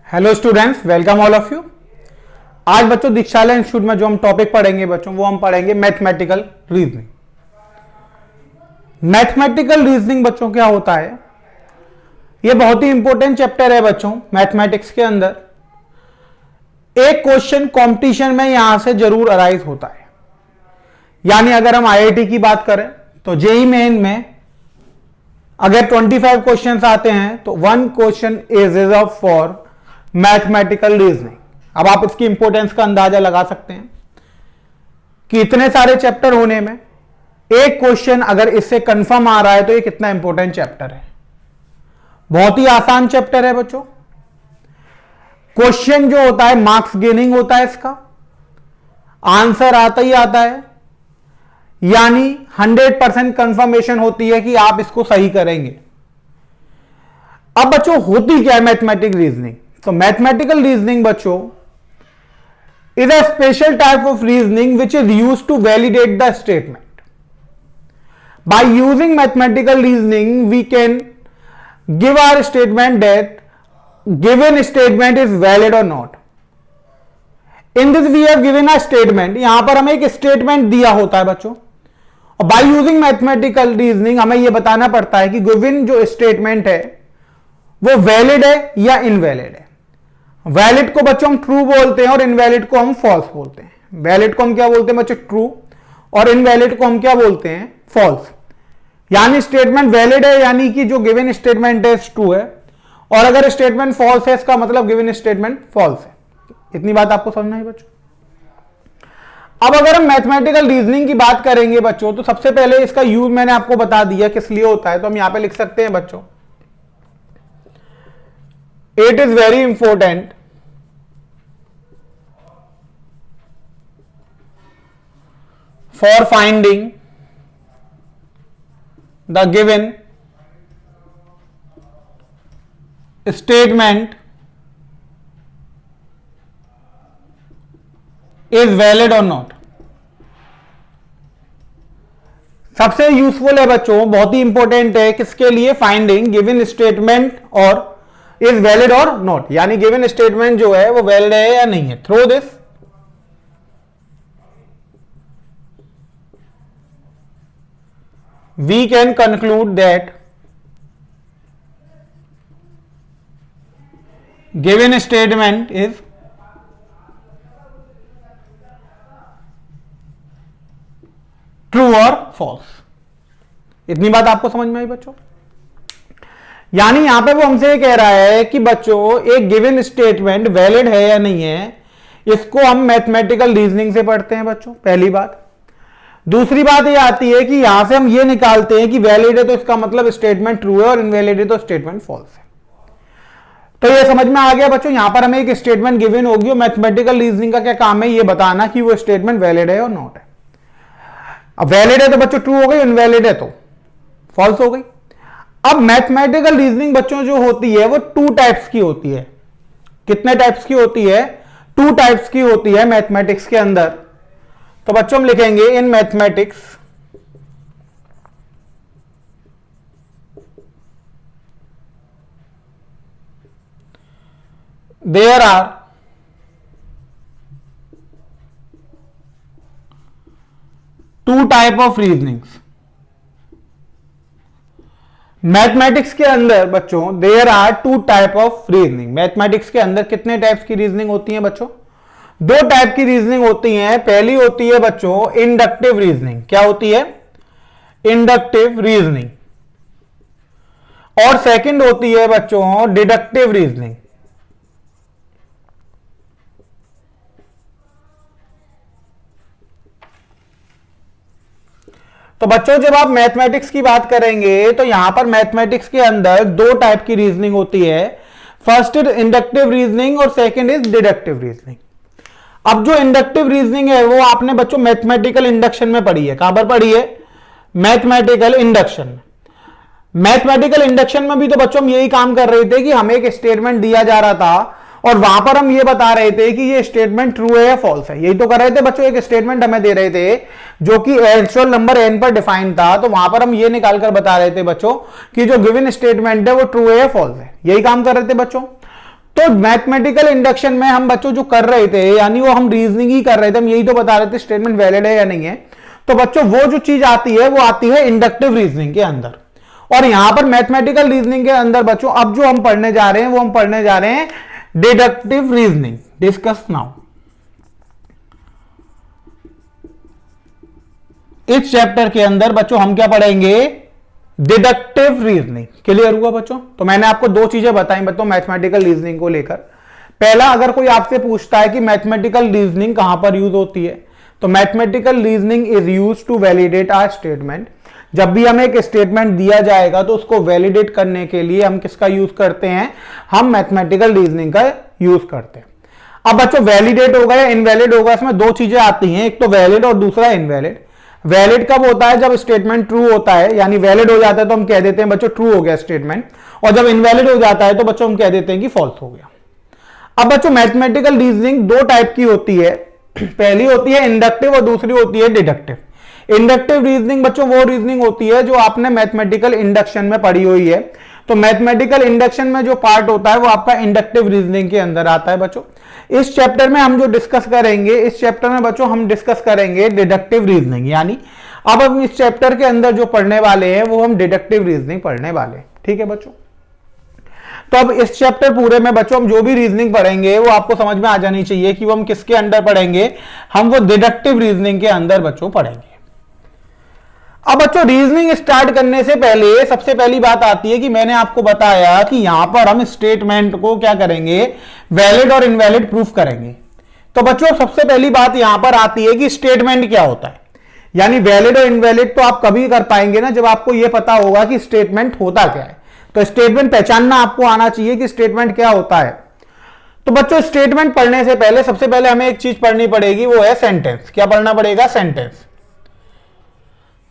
Hello students, welcome all of you. आज बच्चों दीक्षालय institute में जो हम टॉपिक पढ़ेंगे बच्चों, वो हम पढ़ेंगे मैथमेटिकल रीजनिंग। मैथमेटिकल रीजनिंग बच्चों क्या होता है, ये बहुत ही इंपॉर्टेंट चैप्टर है बच्चों मैथमेटिक्स के अंदर। एक क्वेश्चन कंपटीशन में यहां से जरूर अराइज होता है। यानी अगर हम आईआईटी की बात करें तो जेईई मेन में अगर 25 क्वेश्चंस आते हैं तो 1 question is reserve for mathematical reasoning. अब आप इसकी इंपॉर्टेंस का अंदाजा लगा सकते हैं कि इतने सारे चैप्टर होने में एक क्वेश्चन अगर इससे कंफर्म आ रहा है तो ये कितना इंपॉर्टेंट चैप्टर है। बहुत ही आसान चैप्टर है बच्चों। क्वेश्चन जो होता है मार्क्स गेनिंग होता है, इसका आंसर आता ही आता है, यानी 100% कंफर्मेशन होती है कि आप इसको सही करेंगे। अब बच्चों होती क्या है मैथमेटिकल रीजनिंग? तो मैथमेटिकल रीजनिंग बच्चों is a special type of reasoning which is used to validate the statement. By using mathematical reasoning, we can give our statement that given statement is valid or not. In this we have given a statement. यहां पर हमें एक statement दिया होता है बच्चों, और by using mathematical reasoning हमें यह बताना पड़ता है कि given जो स्टेटमेंट है वो वैलिड है या इनवैलिड है। वैलिड को बच्चों हम ट्रू बोलते हैं और इनवैलिड को हम फॉल्स बोलते हैं। वैलिड को हम क्या बोलते हैं बच्चों? ट्रू। और इनवैलिड को हम क्या बोलते हैं? फॉल्स। यानी स्टेटमेंट वैलिड है यानी कि जो गिवन स्टेटमेंट है ट्रू है, और अगर स्टेटमेंट फॉल्स है इसका मतलब गिवन स्टेटमेंट फॉल्स है। इतनी बात आपको समझना है बच्चों। अब अगर हम मैथमेटिकल रीजनिंग की बात करेंगे बच्चों, तो सबसे पहले इसका यूज मैंने आपको बता दिया किस लिए होता है, तो हम यहां पे लिख सकते हैं बच्चों, it is very important for finding the given statement is valid or not। सबसे यूजफुल है बच्चों, बहुत ही इंपॉर्टेंट है किसके लिए? फाइंडिंग गिवन स्टेटमेंट और इज वैलिड और नॉट, यानी गिवन स्टेटमेंट जो है वो वैलिड है या नहीं है। Through this we can conclude that given statement is true or false। इतनी बात आपको समझ में आई बच्चों? यानी यहां पे वो हमसे ये कह रहा है कि बच्चों एक गिवन स्टेटमेंट वैलिड है या नहीं है, इसको हम मैथमेटिकल रीजनिंग से पढ़ते हैं बच्चों, पहली बात। दूसरी बात ये आती है कि यहां से हम ये निकालते हैं कि वैलिड है तो इसका मतलब स्टेटमेंट ट्रू है और इनवैलिड है तो स्टेटमेंट फॉल्स है। तो ये समझ में आ गया बच्चों। यहां पर हमें एक स्टेटमेंट गिवन होगी और मैथमेटिकल रीजनिंग का क्या काम है? ये बताना कि वो स्टेटमेंट वैलिड है और नॉट है। अब वैलिड है तो बच्चों ट्रू हो गई, इनवैलिड है तो फॉल्स हो गई। अब मैथमेटिकल रीजनिंग बच्चों जो होती है वो 2 टाइप्स की होती है। कितने टाइप्स की होती है? 2 टाइप्स की होती है मैथमेटिक्स के अंदर। तो बच्चों हम लिखेंगे in mathematics there are 2 type of reasonings. Mathematics के अंदर बच्चों there are 2 type of reasoning. Mathematics के अंदर कितने टाइप्स की रीजनिंग होती है बच्चों? 2 टाइप की रीजनिंग होती है। पहली होती है बच्चों इंडक्टिव रीजनिंग। क्या होती है? Inductive reasoning. और सेकंड होती है बच्चों डिडक्टिव रीजनिंग। तो बच्चों जब आप मैथमेटिक्स की बात करेंगे तो यहां पर मैथमेटिक्स के अंदर 2 टाइप की रीजनिंग होती है। फर्स्ट इज इंडक्टिव रीजनिंग और सेकंड इज डिडक्टिव रीजनिंग। अब जो इंडक्टिव रीजनिंग है वो आपने बच्चों मैथमेटिकल इंडक्शन में पढ़ी है। कहां पर पढ़ी है? मैथमेटिकल इंडक्शन में। मैथमेटिकल इंडक्शन में भी तो बच्चों हम यही काम कर रहे थे कि हमें एक स्टेटमेंट दिया जा रहा था और वहां पर हम ये बता रहे थे कि ये स्टेटमेंट ट्रू है या फॉल्स है। यही तो कर रहे थे बच्चों। एक स्टेटमेंट हमें दे रहे थे जो कि एक्चुअल नंबर n पर डिफाइन था, तो वहां पर हम ये निकालकर बता रहे थे बच्चों कि जो गिवन स्टेटमेंट है वो ट्रू है या फॉल्स है। यही काम कर रहे थे बच्चों। तो मैथमेटिकल इंडक्शन में हम बच्चों जो कर रहे थे, यानी वो हम रीजनिंग ही कर रहे थे, हम यही तो बता रहे थे स्टेटमेंट वैलिड है या नहीं है। तो बच्चों वो जो चीज आती है वो आती है इंडक्टिव रीजनिंग के अंदर, और यहां पर मैथमेटिकल रीजनिंग के अंदर बच्चों अब जो हम पढ़ने जा रहे हैं वो हम पढ़ने जा रहे हैं डिडक्टिव रीजनिंग। Discuss now. इस चैप्टर के अंदर बच्चों हम क्या पढ़ेंगे? Deductive reasoning. क्लियर हुआ बच्चों? तो मैंने आपको दो चीजें बताई बच्चों मैथमेटिकल रीजनिंग को लेकर। पहला, अगर कोई आपसे पूछता है कि मैथमेटिकल रीजनिंग कहां पर यूज होती है, तो mathematical reasoning is use to validate our statement. जब भी हमें एक स्टेटमेंट दिया जाएगा तो उसको वैलिडेट करने के लिए हम किसका यूज करते हैं? हम मैथमेटिकल रीजनिंग का यूज करते हैं। अब बच्चों वैलिडेट होगा या इनवैलिड होगा, इसमें दो चीजें आती हैं, एक तो वैलिड और दूसरा इनवैलिड। वैलिड कब होता है? जब स्टेटमेंट ट्रू होता है, यानी वैलिड हो जाता है तो हम कह देते हैं बच्चों ट्रू हो गया स्टेटमेंट, और जब इनवैलिड हो जाता है तो बच्चों हम कह देते हैं कि फॉल्स हो गया। अब बच्चों मैथमेटिकल रीजनिंग दो टाइप की होती है, पहली होती है इंडक्टिव और दूसरी होती है डिडक्टिव। इंडक्टिव रीजनिंग बच्चों वो रीजनिंग होती है जो आपने मैथमेटिकल इंडक्शन में पढ़ी हुई है। तो मैथमेटिकल इंडक्शन में जो पार्ट होता है वो आपका इंडक्टिव रीजनिंग के अंदर आता है बच्चों। इस चैप्टर में हम जो डिस्कस करेंगे, इस चैप्टर में बच्चों हम डिस्कस करेंगे डिडक्टिव रीजनिंग, यानी अब हम इस चैप्टर के अंदर जो पढ़ने वाले हैं वो हम डिडक्टिव रीजनिंग पढ़ने वाले हैं। ठीक है बच्चों? तो अब इस चैप्टर पूरे में बच्चों हम जो भी रीजनिंग पढ़ेंगे वो आपको समझ में आ जानी चाहिए कि वो हम किसके अंदर पढ़ेंगे, हम वो डिडक्टिव रीजनिंग के अंदर बच्चों पढ़ेंगे। अब बच्चों रीजनिंग स्टार्ट करने से पहले सबसे पहली बात आती है कि मैंने आपको बताया कि यहां पर हम स्टेटमेंट को क्या करेंगे? वैलिड और इनवैलिड प्रूफ करेंगे। तो बच्चों सबसे पहली बात यहां पर आती है कि स्टेटमेंट क्या होता है, यानी वैलिड और इनवैलिड तो आप कभी कर पाएंगे ना जब आपको यह पता होगा कि स्टेटमेंट होता क्या है। तो स्टेटमेंट पहचानना आपको आना चाहिए कि स्टेटमेंट क्या होता है। तो बच्चों स्टेटमेंट पढ़ने से पहले सबसे पहले हमें एक चीज पढ़नी पड़ेगी, वो है सेंटेंस। क्या पढ़ना पड़ेगा? सेंटेंस।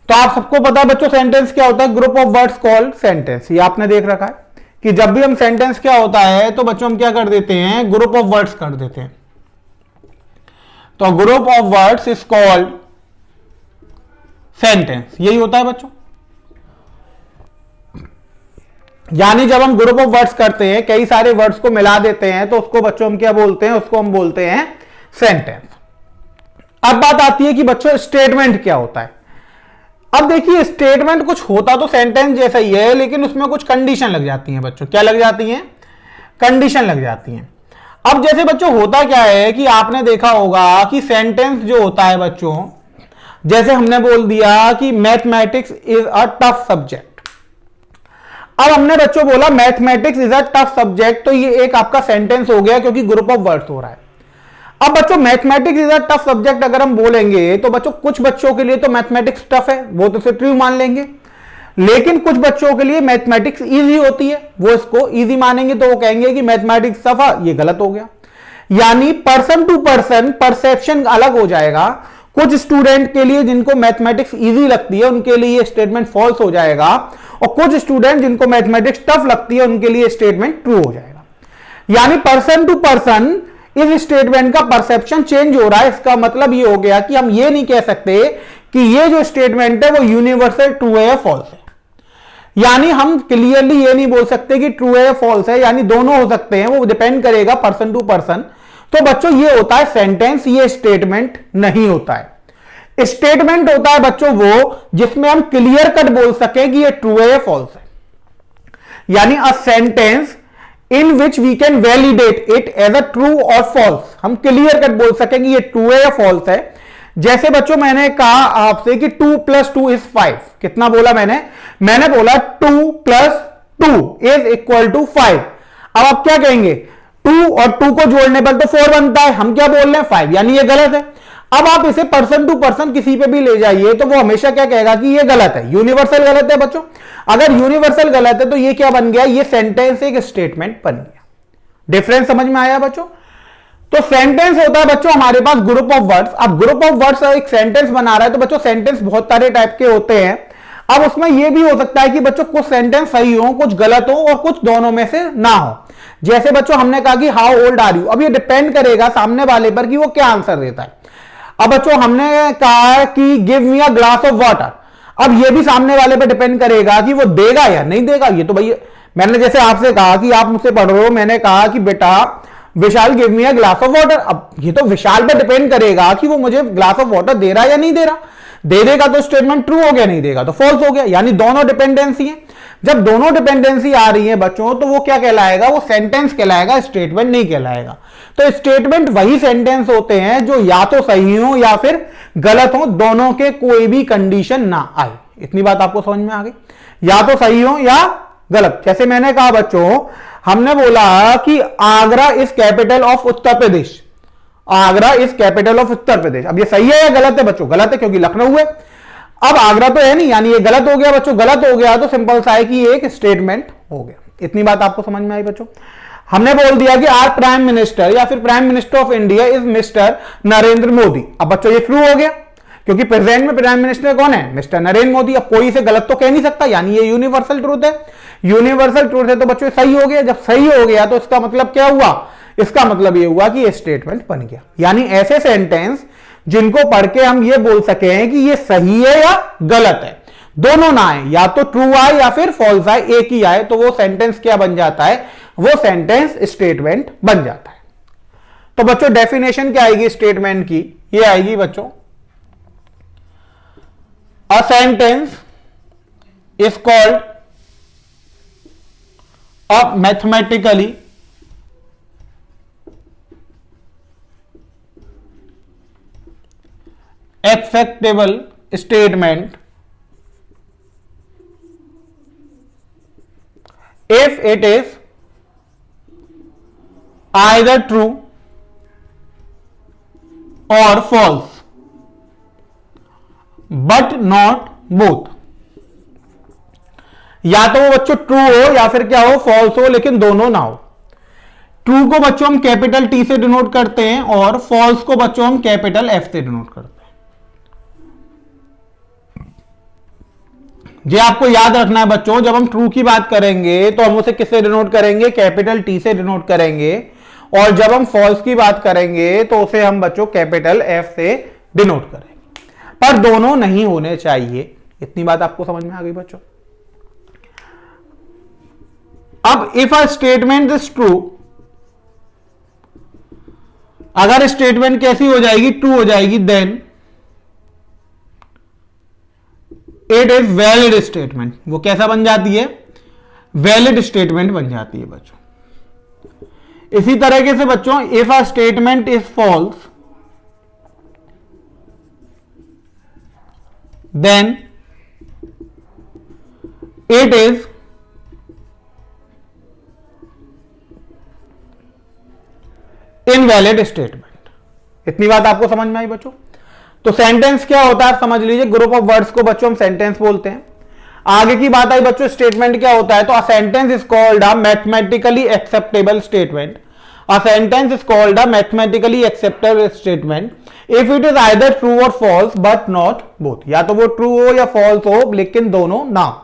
तो आप सबको पता है बच्चों सेंटेंस क्या होता है? Group of words called sentence. ये आपने देख रखा है कि जब भी हम सेंटेंस क्या होता है तो बच्चों हम क्या कर देते हैं? ग्रुप ऑफ वर्ड्स कर देते हैं। तो group of words is called sentence. यही होता है बच्चों, यानी जब हम ग्रुप ऑफ वर्ड्स करते हैं, कई सारे वर्ड्स को मिला देते हैं, तो उसको बच्चों हम क्या बोलते हैं? उसको हम बोलते हैं सेंटेंस। अब बात आती है कि बच्चों स्टेटमेंट क्या होता है। अब देखिए स्टेटमेंट कुछ होता तो सेंटेंस जैसा ही है, लेकिन उसमें कुछ कंडीशन लग जाती हैं बच्चों। क्या लग जाती हैं? कंडीशन लग जाती हैं। अब जैसे बच्चों होता क्या है कि आपने देखा होगा कि सेंटेंस जो होता है बच्चों, जैसे हमने बोल दिया कि mathematics is a tough subject. अब हमने बच्चों बोला mathematics is a tough subject, तो ये एक आपका सेंटेंस हो गया क्योंकि ग्रुप ऑफ वर्ड्स हो रहा है। अब बच्चों mathematics is a tough subject अगर हम बोलेंगे तो बच्चों कुछ बच्चों के लिए तो मैथमेटिक्स टफ है, वो तो ट्रू मान लेंगे, लेकिन कुछ बच्चों के लिए मैथमेटिक्स इजी होती है, वो इसको इजी मानेंगे, तो वो कहेंगे कि मैथमेटिक्स टफ है। ये गलत हो गया। यानी पर्सन टू पर्सन परसेप्शन अलग हो जाएगा। कुछ स्टूडेंट के लिए जिनको मैथमेटिक्स इजी लगती है उनके लिए स्टेटमेंट फॉल्स हो जाएगा, और कुछ स्टूडेंट जिनको मैथमेटिक्स टफ लगती है उनके लिए स्टेटमेंट ट्रू हो जाएगा। यानी पर्सन टू पर्सन इस स्टेटमेंट का परसेप्शन चेंज हो रहा है। इसका मतलब ये हो गया कि हम ये नहीं कह सकते कि ये जो स्टेटमेंट है वो यूनिवर्सल ट्रू है या फॉल्स है। यानी हम क्लियरली ये नहीं बोल सकते कि ट्रू है या फॉल्स है, यानी दोनों हो सकते हैं, वो डिपेंड करेगा पर्सन टू पर्सन। तो बच्चों ये होता है सेंटेंस, ये स्टेटमेंट नहीं होता है। स्टेटमेंट होता है बच्चों वो जिसमें हम क्लियर कट बोल सके कि ये ट्रू है या फॉल्स है, यानी a sentence in which we can validate it as a true और फॉल्स। हम क्लियर कट बोल सकें कि ये ट्रू है या फॉल्स है। जैसे बच्चों मैंने कहा आपसे कि 2 + 2 = 5। कितना बोला मैंने बोला 2 + 2 = 5। अब आप क्या कहेंगे? 2 और 2 को जोड़ने पर तो 4 बनता है, हम क्या बोल रहे हैं 5, यानी ये गलत है। अब आप इसे पर्सन टू पर्सन किसी पे भी ले जाइए तो वो हमेशा क्या कहेगा कि ये गलत है, यूनिवर्सल गलत है बच्चों। अगर यूनिवर्सल गलत है तो ये क्या बन गया? ये सेंटेंस एक स्टेटमेंट बन गया। डिफरेंस समझ में आया बच्चों? तो सेंटेंस होता है बच्चों हमारे पास ग्रुप ऑफ वर्ड्स। अब ग्रुप ऑफ वर्ड्स एक सेंटेंस बना रहा है, तो बच्चों सेंटेंस बहुत सारे टाइप के होते हैं। अब उसमें यह भी हो सकता है कि बच्चों कुछ सेंटेंस सही हो, कुछ गलत हो, और कुछ दोनों में से ना हो। जैसे बच्चों हमने कहा कि हाउ ओल्ड आर यू, अब ये डिपेंड करेगा सामने वाले पर कि वो क्या आंसर देता है। अब बच्चों हमने कहा कि give me a glass of water. अब ये भी सामने वाले पे डिपेंड करेगा कि वो देगा या नहीं देगा। ये तो भाई मैंने जैसे आपसे कहा कि आप मुझसे पढ़ रहे हो, मैंने कहा कि बेटा Vishal give me a glass of water. अब ये तो विशाल पे डिपेंड करेगा कि वो मुझे ग्लास ऑफ वाटर दे रहा है या नहीं दे रहा। दे देगा तो स्टेटमेंट ट्रू हो गया, नहीं देगा तो फॉल्स हो गया। यानी दोनों डिपेंडेंसी है। जब दोनों डिपेंडेंसी आ रही है बच्चों तो वो क्या कहलाएगा, वो सेंटेंस कहलाएगा, स्टेटमेंट नहीं कहलाएगा। तो स्टेटमेंट वही सेंटेंस होते हैं जो या तो सही हो या फिर गलत हो, दोनों के कोई भी कंडीशन ना आए। इतनी बात आपको समझ में आ गई, या तो सही हो या गलत। जैसे मैंने कहा बच्चों, हमने बोला कि Agra is capital of Uttar Pradesh, Agra is capital of Uttar Pradesh. अब ये सही है या गलत है बच्चों, गलत है क्योंकि लखनऊ है। अब आगरा तो है नहीं, यानी ये गलत हो गया बच्चों। गलत हो गया तो सिंपल सा है कि ये एक स्टेटमेंट हो गया। इतनी बात आपको समझ में आई बच्चों। हमने बोल दिया कि आर प्राइम मिनिस्टर या फिर prime minister of India is mister Narendra Modi. अब बच्चों ये ट्रू हो गया क्योंकि प्रेजेंट में प्राइम मिनिस्टर कौन है, मिस्टर नरेंद्र मोदी। अब कोई इसे गलत तो कह नहीं सकता, यानी ये यूनिवर्सल ट्रूथ है। यूनिवर्सल ट्रूथ है तो बच्चों सही हो गया। जब सही हो गया तो इसका मतलब क्या हुआ, इसका मतलब ये हुआ कि ये स्टेटमेंट बन गया। यानी ऐसे सेंटेंस जिनको पढ़ के हम ये बोल सके कि ये सही है या गलत है, दोनों ना आए, या तो ट्रू आए या फिर फॉल्स आए, एक ही आए, तो वो सेंटेंस क्या बन जाता है, वो सेंटेंस स्टेटमेंट बन जाता है। तो बच्चों डेफिनेशन क्या आएगी स्टेटमेंट की, ये आएगी बच्चों, a sentence is called a mathematically acceptable statement if it is either true or false but not both। या तो वो बच्चों ट्रू हो या फिर क्या हो, फॉल्स हो, लेकिन दोनों ना हो। ट्रू को बच्चों हम कैपिटल टी से डिनोट करते हैं और फॉल्स को बच्चों हम कैपिटल एफ से डिनोट करते हैं। ये आपको याद रखना है बच्चों, जब हम ट्रू की बात करेंगे तो हम उसे किससे डिनोट करेंगे, कैपिटल टी से डिनोट करेंगे, और जब हम फॉल्स की बात करेंगे तो उसे हम बच्चों कैपिटल एफ से डिनोट करेंगे। पर दोनों नहीं होने चाहिए। इतनी बात आपको समझ में आ गई बच्चों। अब if a statement is true, अगर स्टेटमेंट कैसी हो जाएगी, ट्रू हो जाएगी, then it is valid statement. वो कैसा बन जाती है, वैलिड स्टेटमेंट बन जाती है बच्चों। इसी तरीके से बच्चों, if a statement is false then it is invalid statement. इतनी बात आपको समझ में आई बच्चों। तो सेंटेंस क्या होता है समझ लीजिए, ग्रुप ऑफ वर्ड्स को बच्चों हम सेंटेंस बोलते हैं। आगे की बात आई बच्चों, स्टेटमेंट क्या होता है, तो a sentence is called a mathematically acceptable statement. A sentence is called a mathematically acceptable statement if it is either true और फॉल्स बट नॉट बोथ। या तो वो ट्रू हो या फॉल्स हो, लेकिन दोनों ना हो।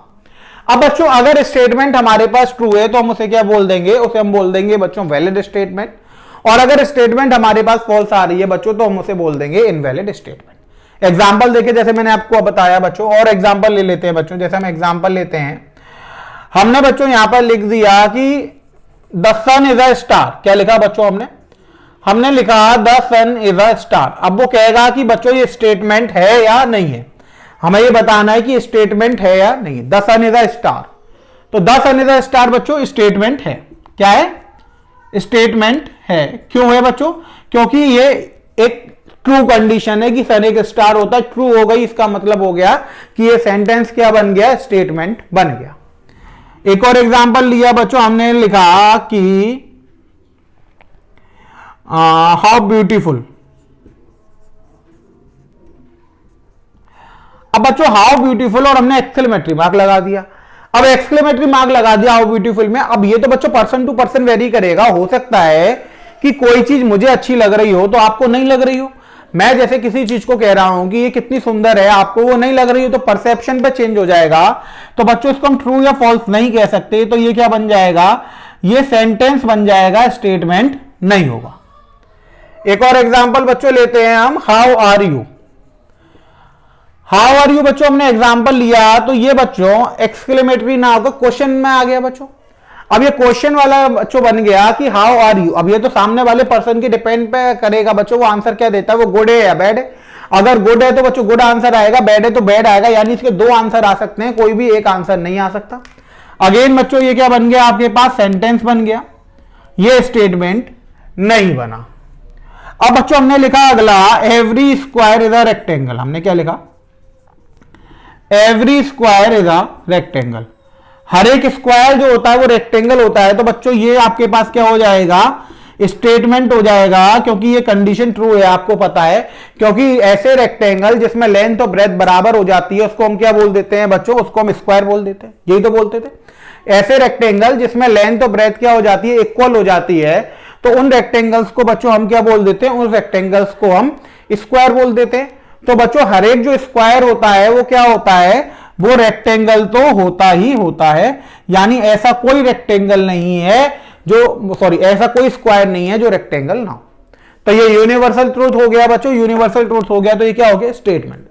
अब बच्चों अगर स्टेटमेंट हमारे पास ट्रू है तो हम उसे क्या बोल देंगे, उसे हम बोल देंगे बच्चों वैलिड स्टेटमेंट। और अगर स्टेटमेंट हमारे पास फॉल्स आ रही है बच्चों तो हम उसे बोल देंगे इनवैलिड स्टेटमेंट। एग्जांपल देखिए, जैसे मैंने आपको बताया बच्चों, और एग्जांपल ले लेते हैं बच्चों। जैसे हम एग्जांपल लेते हैं, हमने बच्चों यहां पर लिख दिया कि the sun is a star. क्या लिखा बच्चों हमने लिखा the sun is a star. अब वो कहेगा कि बच्चों ये स्टेटमेंट है या नहीं है, हमें ये बताना है कि स्टेटमेंट है या नहीं। The sun is a star, तो the sun is a star बच्चों स्टेटमेंट है। क्या है, स्टेटमेंट है। क्यों है बच्चों, क्योंकि ये एक ट्रू कंडीशन है कि सन एक स्टार होता है। ट्रू हो गई, इसका मतलब हो गया कि ये सेंटेंस क्या बन गया, स्टेटमेंट बन गया। एक और एग्जांपल लिया बच्चों, हमने लिखा कि हाउ ब्यूटीफुल। अब बच्चों हाउ ब्यूटीफुल और हमने एक्सक्लेमेटरी मार्क लगा दिया। अब एक्सक्लेमेटरी मार्क लगा दिया हाउ ब्यूटीफुल में। अब ये तो बच्चों पर्सन टू पर्सन वेरी करेगा। हो सकता है कि कोई चीज मुझे अच्छी लग रही हो तो आपको नहीं लग रही हो। मैं जैसे किसी चीज को कह रहा हूं कि ये कितनी सुंदर है, आपको वो नहीं लग रही हो, तो परसेप्शन पे चेंज हो जाएगा। तो बच्चों इसको हम ट्रू या फॉल्स नहीं कह सकते। तो ये क्या बन जाएगा, ये सेंटेंस बन जाएगा, स्टेटमेंट नहीं होगा। एक और एग्जांपल बच्चों लेते हैं हम, how are you. How are you बच्चों हमने एग्जांपल लिया, तो ये बच्चों एक्सक्लेमेटरी ना होकर क्वेश्चन में आ गया बच्चों। अब ये क्वेश्चन वाला बच्चों बन गया कि हाउ आर यू। अब ये तो सामने वाले पर्सन के डिपेंड पे करेगा बच्चों, वो आंसर क्या देता है, वो गुड है या बैड है। अगर गुड है तो बच्चों गुड आंसर आएगा, बैड है तो बैड आएगा, यानी इसके दो आंसर आ सकते हैं, कोई भी एक आंसर नहीं आ सकता। अगेन बच्चों ये क्या बन गया आपके पास, सेंटेंस बन गया, ये स्टेटमेंट नहीं बना। अब बच्चों हमने लिखा अगला, every square is a rectangle. हमने क्या लिखा, every square is a rectangle. हर एक स्क्वायर जो होता है वो रेक्टेंगल होता है। तो बच्चों ये आपके पास क्या हो जाएगा, स्टेटमेंट हो जाएगा, क्योंकि ये कंडीशन ट्रू है, आपको पता है। क्योंकि ऐसे रेक्टेंगल जिसमें लेंथ और ब्रेथ बराबर हो जाती है उसको हम क्या बोल देते हैं बच्चों, उसको हम स्क्वायर बोल देते हैं, यही तो बोलते थे। ऐसे रेक्टेंगल जिसमें लेंथ और ब्रेथ क्या हो जाती है, इक्वल हो जाती है, तो उन रेक्टेंगल्स को बच्चों हम क्या बोल देते हैं, उन रेक्टेंगल्स को हम स्क्वायर बोल देते हैं। तो बच्चों हर एक जो स्क्वायर होता है वो क्या होता है, वो रेक्टेंगल तो होता ही होता है। यानी ऐसा कोई रेक्टेंगल नहीं है जो, सॉरी, ऐसा कोई स्क्वायर नहीं है जो रेक्टेंगल ना हो। तो ये यूनिवर्सल ट्रूथ हो गया बच्चों, यूनिवर्सल ट्रूथ हो गया, तो ये क्या हो गया, स्टेटमेंट।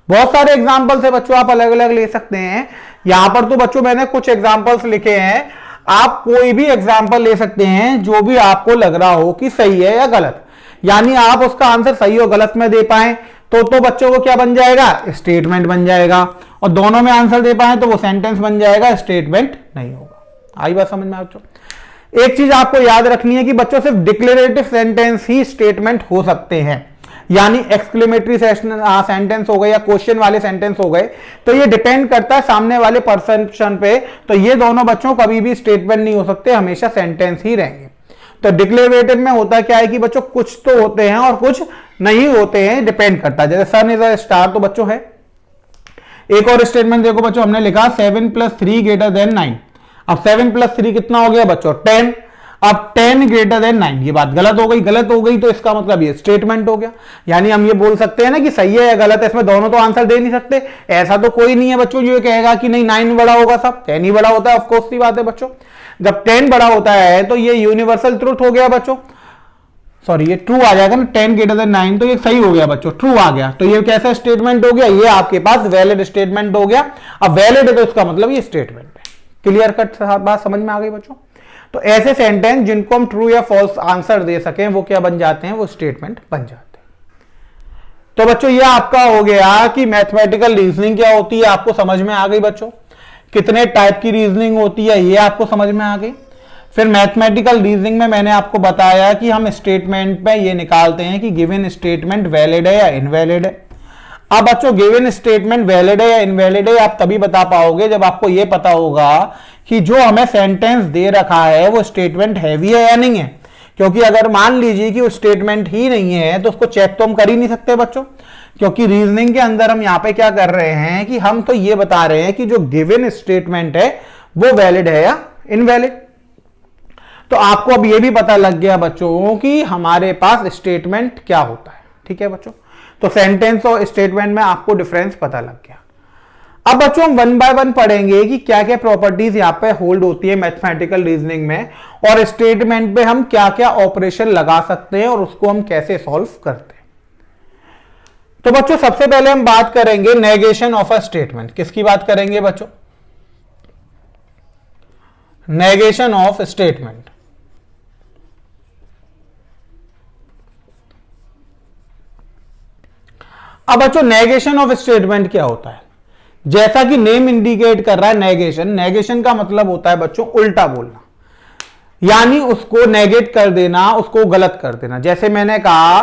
बहुत सारे एग्जांपल्स है बच्चों, आप अलग अलग ले सकते हैं। यहां पर तो बच्चों मैंने कुछ एग्जांपल्स लिखे हैं, आप कोई भी एग्जांपल ले सकते हैं जो भी आपको लग रहा हो कि सही है या गलत, यानी आप उसका आंसर सही और गलत में दे पाए तो बच्चों को क्या बन जाएगा, स्टेटमेंट बन जाएगा। और दोनों में आंसर दे पाए तो वो सेंटेंस बन जाएगा, स्टेटमेंट नहीं होगा। आई बात समझ में बच्चों। एक चीज आपको याद रखनी है कि बच्चों सिर्फ डिक्लेरेटिव सेंटेंस ही स्टेटमेंट हो सकते हैं, यानी एक्सक्लेमेटरी सेंटेंस हो गए या क्वेश्चन वाले सेंटेंस हो गए, तो ये डिपेंड करता है सामने वाले पर्सन पे। तो ये दोनों बच्चों कभी भी स्टेटमेंट नहीं हो सकते, हमेशा सेंटेंस ही रहेंगे। तो डिक्लेरेटिव में होता क्या है कि बच्चों कुछ तो होते हैं और कुछ नहीं होते हैं, डिपेंड करता है। जैसे सन इज अ स्टार तो बच्चों है। एक और स्टेटमेंट देखो बच्चों, हमने लिखा 7 + 3 > 9। अब 7 + 3 कितना हो गया बच्चों, 10। अब 10 > 9, ये बात गलत हो गई, गलत हो गई तो इसका मतलब ये स्टेटमेंट हो गया। यानी हम ये बोल सकते हैं ना कि सही है या गलत है, इसमें दोनों तो आंसर दे नहीं सकते। ऐसा तो कोई नहीं है बच्चों जो ये कहेगा कि नहीं 9 बड़ा होगा, सब 10 ही बड़ा होता है। ऑफकोर्स सी बात है बच्चों, जब 10 बड़ा होता है तो ये यूनिवर्सल ट्रूथ हो गया बच्चों, सॉरी ये ट्रू आ जाएगा ना, 10 > 9, तो ये सही हो गया बच्चों, ट्रू आ गया। तो ये कैसा स्टेटमेंट हो गया, ये आपके पास वैलिड स्टेटमेंट हो गया। अब वैलिड है तो इसका मतलब ये स्टेटमेंट है। क्लियर कट बात समझ में आ गई बच्चों। तो ऐसे सेंटेंस जिनको हम ट्रू या फॉल्स आंसर दे सकें वो क्या बन जाते हैं, वो स्टेटमेंट बन जाते हैं। तो बच्चों ये आपका हो गया कि मैथमेटिकल रीजनिंग क्या होती है, आपको समझ में आ गई बच्चों। कितने टाइप की रीजनिंग होती है ये आपको समझ में आ गई। फिर मैथमेटिकल रीजनिंग में मैंने आपको बताया कि हम स्टेटमेंट पे ये निकालते हैं कि गिवन स्टेटमेंट वैलिड है या इनवैलिड है। अब बच्चों गिवन स्टेटमेंट वैलिड है या इनवैलिड है आप तभी बता पाओगे जब आपको ये पता होगा कि जो हमें सेंटेंस दे रखा है वो स्टेटमेंट हैवी है या नहीं है। क्योंकि अगर मान लीजिए कि वो स्टेटमेंट ही नहीं है तो उसको चेक तो हम कर ही नहीं सकते बच्चों, क्योंकि रीजनिंग के अंदर हम यहां पे क्या कर रहे हैं कि हम तो ये बता रहे हैं कि जो गिवन स्टेटमेंट है वो वैलिड है या इनवैलिड। तो आपको अब ये भी पता लग गया बच्चों कि हमारे पास स्टेटमेंट क्या होता है। ठीक है बच्चों, तो सेंटेंस और स्टेटमेंट में आपको डिफरेंस पता लग गया। अब बच्चों हम 1 बाय 1 पढ़ेंगे कि क्या क्या प्रॉपर्टीज यहां पे होल्ड होती है मैथमेटिकल रीजनिंग में, और स्टेटमेंट पे हम क्या क्या ऑपरेशन लगा सकते हैं और उसको हम कैसे सॉल्व करते हैं। तो बच्चों सबसे पहले हम बात करेंगे नेगेशन ऑफ अ स्टेटमेंट। किसकी बात करेंगे बच्चों, नेगेशन ऑफ स्टेटमेंट। अब बच्चों नेगेशन ऑफ स्टेटमेंट क्या होता है, जैसा कि नेम इंडिकेट कर रहा है नेगेशन। नेगेशन का मतलब होता है बच्चों उल्टा बोलना, यानी उसको नेगेट कर देना, उसको गलत कर देना। जैसे मैंने कहा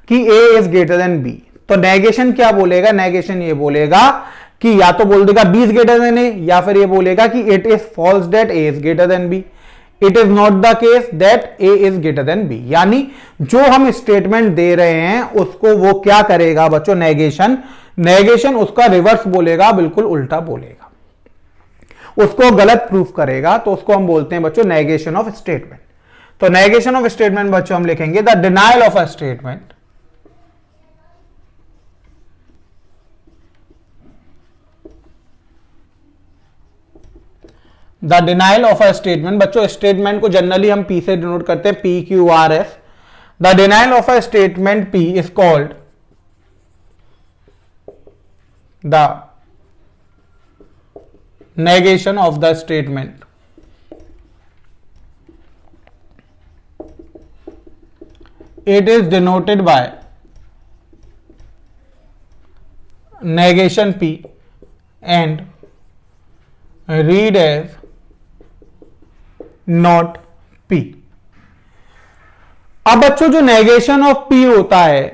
कि A is greater than B, तो नेगेशन क्या बोलेगा, नेगेशन ये बोलेगा कि या तो बोल देगा B is greater than A, या फिर ये बोलेगा कि it is false that A is greater than B, it is not the case that A is greater than B। यानी जो हम स्टेटमेंट दे रहे हैं उसको वो क्या करेगा बच्चों, नेगेशन उसका रिवर्स बोलेगा, बिल्कुल उल्टा बोलेगा, उसको गलत प्रूफ करेगा। तो उसको हम बोलते हैं बच्चों नेगेशन ऑफ स्टेटमेंट। तो नेगेशन ऑफ स्टेटमेंट बच्चों हम लिखेंगे the denial of a statement, the denial of a statement. बच्चों स्टेटमेंट को जनरली हम P से डिनोट करते हैं, PQRS। The denial of a statement P is called the negation of the statement. It is denoted by negation P and read as not P. अब बच्चों जो negation of P होता है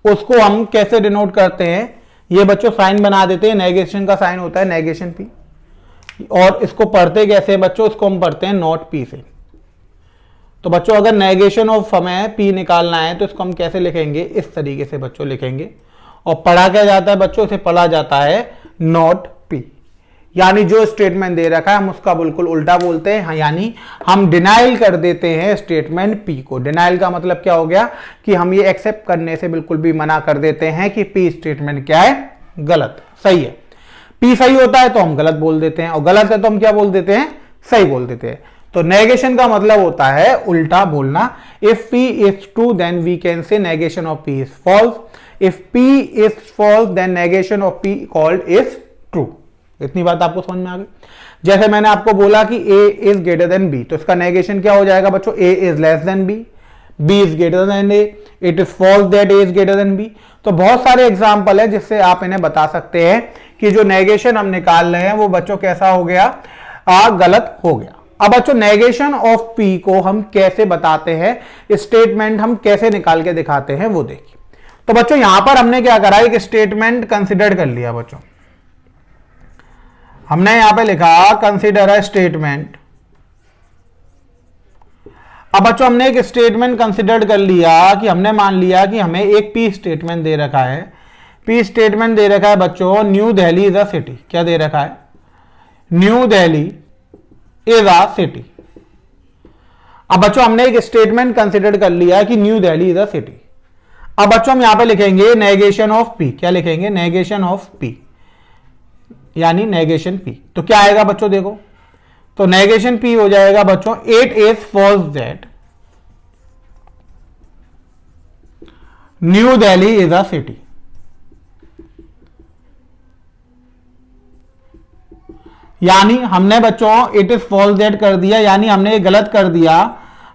उसको हम कैसे डिनोट करते हैं, ये बच्चों साइन बना देते हैं। नेगेशन का साइन होता है नेगेशन P, और इसको पढ़ते कैसे बच्चों, इसको हम पढ़ते हैं नॉट P से। तो बच्चों अगर नेगेशन ऑफ हमें P निकालना है तो इसको हम कैसे लिखेंगे, इस तरीके से बच्चों लिखेंगे। और पढ़ा क्या जाता है बच्चों, इसे पढ़ा जाता है नॉट P, यानी जो स्टेटमेंट दे रखा है हम उसका बिल्कुल उल्टा बोलते हैं, यानी हम डिनाइल कर देते हैं स्टेटमेंट P को। डिनाइल का मतलब क्या हो गया कि हम ये एक्सेप्ट करने से बिल्कुल भी मना कर देते हैं कि P स्टेटमेंट क्या है, गलत, सही है। P सही होता है तो हम गलत बोल देते हैं, और गलत है तो हम क्या बोल देते हैं, सही बोल देते हैं। तो नेगेशन का मतलब होता है उल्टा बोलना। If P is true then we can say negation of P is false, if P is false then negation of P called is true. इतनी बात आपको समझ में आ गई। जैसे मैंने आपको बोला कि A is greater than B, तो इसका नेगेशन क्या हो जाएगा बच्चों, A is less than B, B is greater than A, it is false that A is greater than B। तो बहुत सारे एग्जाम्पल है जिससे आप इन्हें बता सकते हैं कि जो नेगेशन हम निकाल रहे हैं वो बच्चों कैसा हो गया, गलत हो गया। अब बच्चों नेगेशन ऑफ P को हम कैसे बताते हैं, स्टेटमेंट हम कैसे निकाल के दिखाते हैं वो देखिए। तो बच्चों यहां पर हमने क्या करा, एक स्टेटमेंट कंसिडर कर लिया बच्चों। हमने यहां पे लिखा कंसिडर अ स्टेटमेंट। अब बच्चों हमने एक स्टेटमेंट कंसिडर कर लिया कि हमने मान लिया कि हमें एक P स्टेटमेंट दे रखा है। P स्टेटमेंट दे रखा है बच्चों, New Delhi is a city. क्या दे रखा है, new Delhi is a city. अब बच्चों हमने एक स्टेटमेंट कंसिडर कर लिया कि new Delhi is a city. अब बच्चों हम यहां पे लिखेंगे नेगेशन ऑफ P। क्या लिखेंगे, नेगेशन ऑफ P, यानी नेगेशन P। तो क्या आएगा बच्चों, देखो तो नेगेशन P हो जाएगा बच्चों, it is false that New Delhi is a city. यानी हमने बच्चों इट इज फॉल्स दैट कर दिया, यानी हमने ये गलत कर दिया।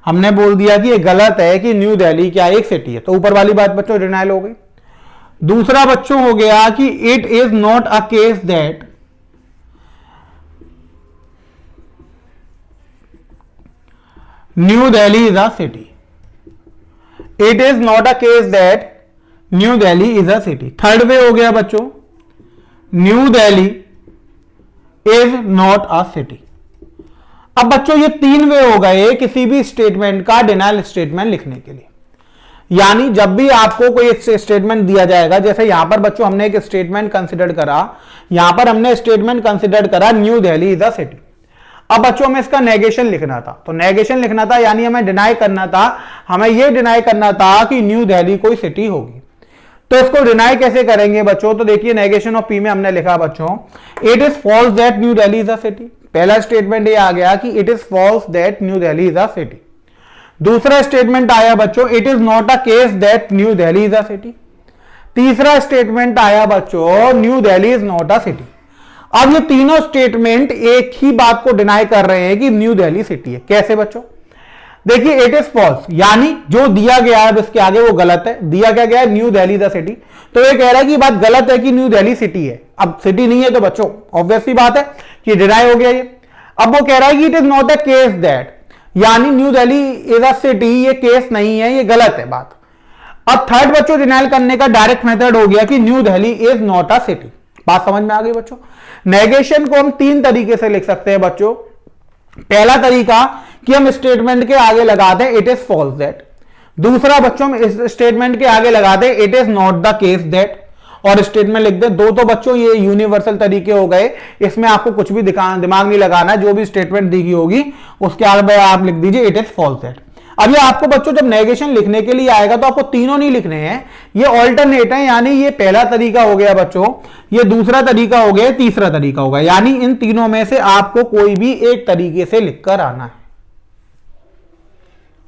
हमने बोल दिया कि ये गलत है कि न्यू दिल्ली क्या एक सिटी है। तो ऊपर वाली बात बच्चों डिनाइल हो गई। दूसरा बच्चों हो गया कि it is not a case that New Delhi is a city. It is not a case that New Delhi is a city. Third way हो गया बच्चों, New Delhi is not a city. अब बच्चों ये तीन वे हो गए किसी भी स्टेटमेंट का डिनाइल स्टेटमेंट लिखने के लिए। यानी जब भी आपको कोई स्टेटमेंट दिया जाएगा, जैसे यहां पर बच्चों हमने एक स्टेटमेंट कंसिडर करा, यहां पर हमने स्टेटमेंट कंसिडर करा new Delhi is a city. अब बच्चों हमें इसका नेगेशन लिखना था, तो नेगेशन लिखना था यानी हमें डिनाई करना था, हमें यह डिनाई करना था कि न्यू दिल्ली कोई सिटी होगी। तो इसको डिनाई कैसे करेंगे बच्चों, तो देखिए नेगेशन ऑफ P में हमने लिखा बच्चों, it is false that New Delhi is a city. पहला स्टेटमेंट ये आ गया कि it is false that New Delhi is a city. दूसरा स्टेटमेंट आया बच्चों, it is not a case that New Delhi is a city. तीसरा स्टेटमेंट आया बच्चों, New Delhi is not a city. अब ये तीनों स्टेटमेंट एक ही बात को डिनाई कर रहे हैं कि न्यू दिल्ली सिटी है। कैसे बच्चों, देखिए इट इज फॉल्स, यानी जो दिया गया है इसके आगे वो गलत है। दिया क्या गया है, न्यू दिल्ली द सिटी। तो ये कह रहा है कि बात गलत है कि न्यू दिल्ली सिटी है। अब सिटी नहीं है तो बच्चों ऑब्वियस सी बात है कि डिनाई हो गया ये। अब वो कह रहा है कि it is not a case that, यानी New Delhi is a city, ये केस नहीं है, ये गलत है बात। अब थर्ड बच्चों डिनाइल करने का डायरेक्ट मेथड हो गया कि new Delhi is not a city. बात समझ में आ गई बच्चों। नेगेशन को हम तीन तरीके से लिख सकते हैं बच्चों। पहला तरीका कि हम स्टेटमेंट के आगे लगा दें इट इज फॉल्स दैट। दूसरा बच्चों हम इस स्टेटमेंट के आगे लगा दें it is not the case that, और स्टेटमेंट लिख दें। दो तो बच्चों ये यूनिवर्सल तरीके हो गए, इसमें आपको कुछ भी दिमाग नहीं लगाना, जो भी स्टेटमेंट दी गई होगी उसके आगे आप लिख दीजिए इट इज फॉल्स दैट। अब ये आपको बच्चों जब नेगेशन लिखने के लिए आएगा तो आपको तीनों नहीं लिखने हैं, ये ऑल्टरनेट है। यानी ये पहला तरीका हो गया बच्चों, ये दूसरा तरीका हो गया, तीसरा तरीका होगा। यानी इन तीनों में से आपको कोई भी एक तरीके से लिखकर आना है।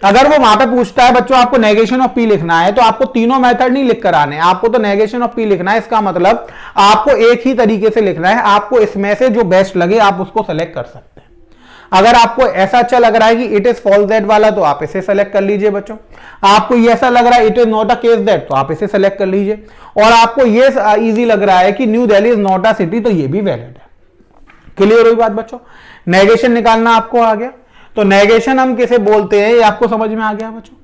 अगर वो वहां पे पूछता है बच्चों आपको नेगेशन ऑफ पी लिखना है, तो आपको तीनों मेथड नहीं लिख कर आने, आपको तो नेगेशन ऑफ पी लिखना है। इसका मतलब आपको एक ही तरीके से लिखना है, आपको इसमें से जो बेस्ट लगे आप उसको सेलेक्ट कर सकते हैं। अगर आपको ऐसा अच्छा लग रहा है कि इट इज फॉल्स दैट वाला, तो आप इसे सेलेक्ट कर लीजिए बच्चों। आपको ये ऐसा लग रहा है it is not a case that, तो आप इसे सेलेक्ट कर लीजिए। और आपको ये इजी लग रहा है कि new Delhi is not a city, तो ये भी वैलिड है। क्लियर हुई बात बच्चों? नेगेशन निकालना आपको आ गया। तो नेगेशन हम किसे बोलते हैं ये आपको समझ में आ गया बच्चों।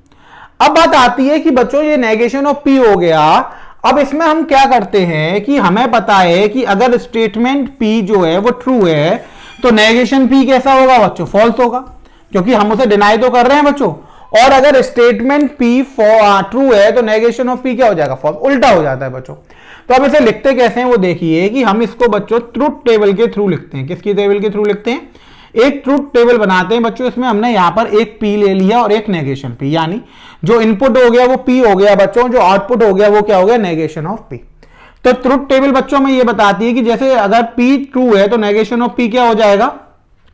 अब बात आती है कि बच्चों ये नेगेशन ऑफ पी हो गया। अब इसमें हम क्या करते हैं कि हमें पता है कि अगर स्टेटमेंट पी जो है वो ट्रू है, तो नेगेशन पी कैसा होगा बच्चों? फॉल्स होगा, क्योंकि हम उसे डिनाई तो कर रहे हैं बच्चों। और अगर स्टेटमेंट पी ट्रू है तो नेगेशन ऑफ पी क्या हो जाएगा? फॉल्स। उल्टा हो जाता है बच्चों। तो अब इसे लिखते कैसे हैं वो देखिए कि हम इसको बच्चों ट्रुथ टेबल के थ्रू लिखते हैं। किसकी टेबल के थ्रू लिखते हैं? एक ट्रुथ टेबल बनाते हैं बच्चों। इसमें हमने यहां पर एक पी ले लिया और एक नेगेशन पी, यानी जो इनपुट हो गया वो पी हो गया बच्चों, जो आउटपुट हो गया वो क्या हो गया? Negation of P. तो ट्रुथ टेबल बच्चों में ये बताती है कि जैसे अगर पी ट्रू है तो नेगेशन ऑफ पी क्या हो जाएगा?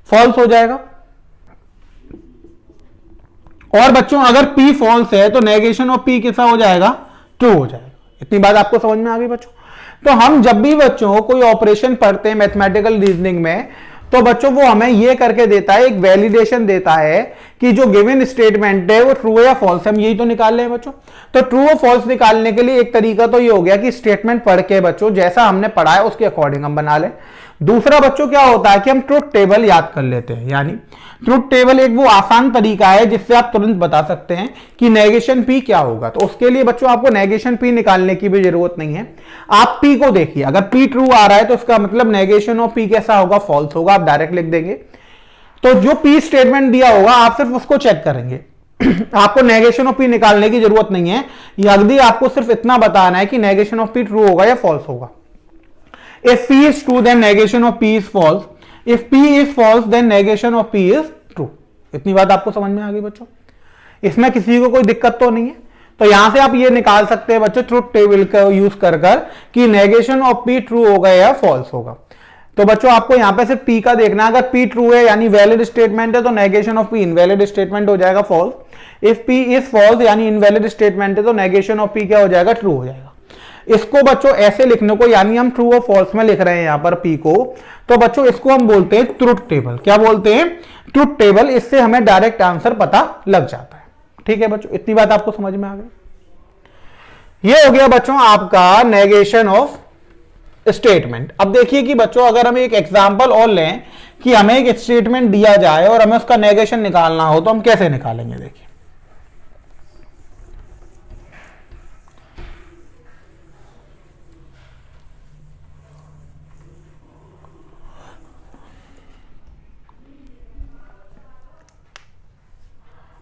फॉल्स हो जाएगा। और बच्चों अगर पी फॉल्स है तो नेगेशन ऑफ पी कैसा हो जाएगा? ट्रू हो जाएगा। इतनी बात आपको समझ में आ गई बच्चों? तो हम जब भी बच्चों कोई ऑपरेशन पढ़ते हैं मैथमेटिकल रीजनिंग में, तो बच्चों वो हमें ये करके देता है, एक वैलिडेशन देता है कि जो गिवन स्टेटमेंट है वो ट्रू है या फॉल्स है। हम यही तो निकाल रहे हैं बच्चों। तो ट्रू और फॉल्स निकालने के लिए एक तरीका तो ये हो गया कि स्टेटमेंट पढ़ के बच्चों जैसा हमने पढ़ा है उसके अकॉर्डिंग हम बना लें। दूसरा बच्चों क्या होता है कि हम ट्रुथ टेबल याद कर लेते हैं। यानी ट्रुथ टेबल एक वो आसान तरीका है जिससे आप तुरंत बता सकते हैं कि नेगेशन पी क्या होगा। तो उसके लिए बच्चों आपको नेगेशन पी निकालने की भी जरूरत नहीं है। आप पी को देखिए, अगर पी ट्रू आ रहा है तो इसका मतलब नेगेशन ऑफ पी कैसा होगा? फॉल्स होगा। आप डायरेक्ट लिख देंगे। तो जो पी स्टेटमेंट दिया होगा आप सिर्फ उसको चेक करेंगे। आपको नेगेशन ऑफ पी निकालने की जरूरत नहीं है। यदि आपको सिर्फ इतना बताना है कि नेगेशन ऑफ पी ट्रू होगा या फॉल्स होगा। If P is true, then negation of P is false. If P is false, then negation of P is true. इतनी बात आपको समझ में आ गई बच्चों? इसमें किसी को कोई दिक्कत तो नहीं है। तो यहां से आप ये निकाल सकते हैं बच्चों ट्रुथ टेबल का यूज कर कि नेगेशन ऑफ P ट्रू होगा या फॉल्स होगा। तो बच्चों आपको यहां पे सिर्फ P का देखना है। अगर P ट्रू है यानी वैलिड स्टेटमेंट है तो negation of P invalid statement हो जाएगा, false. If P is false यानी इनवैलिड स्टेटमेंट है तो नेगेशन ऑफ P क्या हो जाएगा? ट्रू हो जाएगा। इसको बच्चों ऐसे लिखने को, यानी हम ट्रू और फॉल्स में लिख रहे हैं यहां पर पी को, तो बच्चों इसको हम बोलते हैं ट्रुथ टेबल। क्या बोलते हैं? Truth table. इससे हमें डायरेक्ट आंसर पता लग जाता है। ठीक है बच्चों, इतनी बात आपको समझ में आ गई। ये हो गया बच्चों आपका नेगेशन ऑफ स्टेटमेंट। अब देखिए कि बच्चों अगर हम एक एग्जांपल और लें कि हमें एक स्टेटमेंट दिया जाए और हमें उसका नेगेशन निकालना हो तो हम कैसे निकालेंगे? देखिए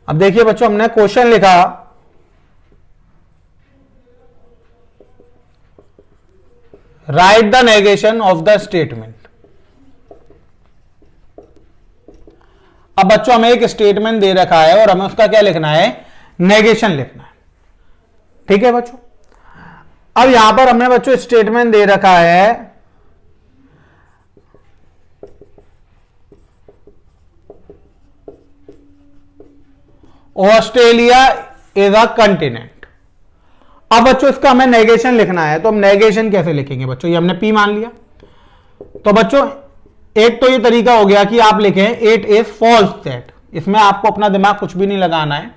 अब देखिए बच्चों हमने क्वेश्चन लिखा, right the negation of the statement. अब बच्चों हमें एक स्टेटमेंट दे रखा है और हमें उसका क्या लिखना है? नेगेशन लिखना है। ठीक है बच्चों। अब यहां पर हमने बच्चों स्टेटमेंट दे रखा है ऑस्ट्रेलिया इज अ कंटिनेंट। अब बच्चों इसका हमें नेगेशन लिखना है, तो हम नेगेशन कैसे लिखेंगे बच्चों? ये हमने पी मान लिया। तो बच्चों एक तो ये तरीका हो गया कि आप लिखें इट इज फॉल्स दैट। इसमें आपको अपना दिमाग कुछ भी नहीं लगाना है,